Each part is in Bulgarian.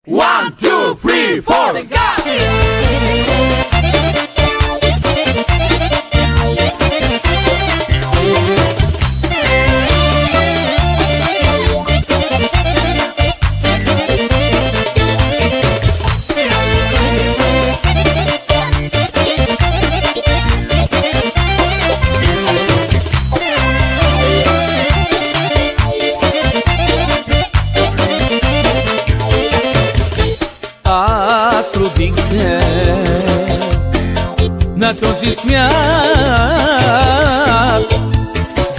One, two, three, four. Аз родих се на този свят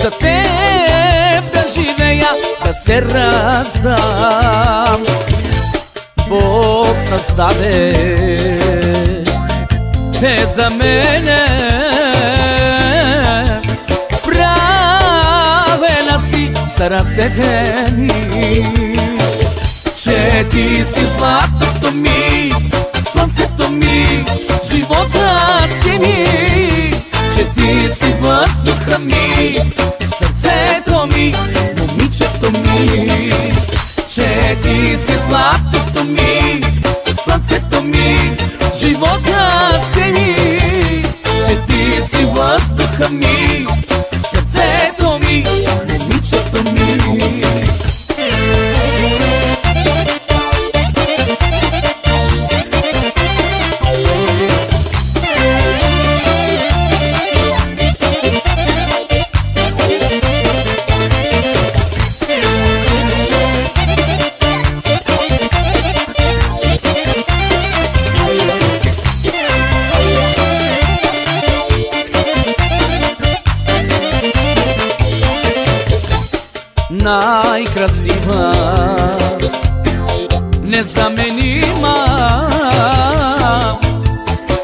за теб да живея, да се раздам. Бог създаде те за мене, правена си за ръцете ми, че ти си златото ми, слънцето ми, животът си ми, че ти си въздуха ми, сърцето ми, момичето ми, че ти си златото ми, слънцето ми, животът си ми, че ти си въздуха ми, сърцето ми, момичето ми. Най-красива, незаменима,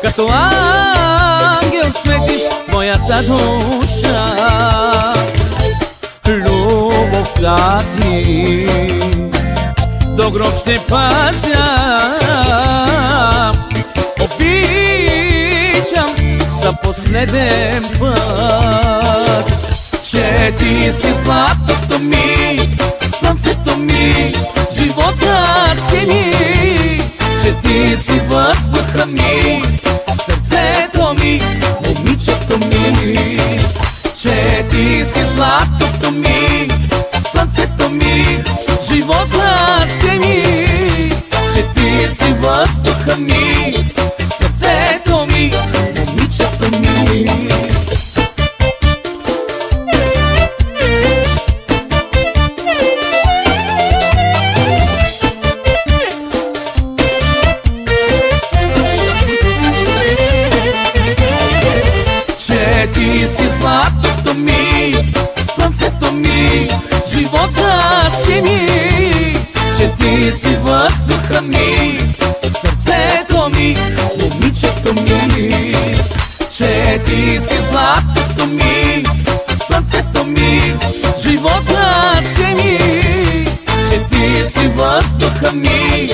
като ангел светиш моята душа. Любовта ти до гроб ще пазя, обичам за последен път, че ти си златото ми, слънцето ми, животът си ми, че ти си въздуха ми, сърцето ми, момичето ми, че ти си златото ми, слънцето ми, животът си ми, че ти си въздуха ми, сърцето ми, момичето ми. Ти си златото ми, слънцето ми, животът си ми, че ти си въздуха ми, сърцето ми, момичето ми, че ти си златото ми, слънцето ми, животът си ми, че ти си въздуха ми,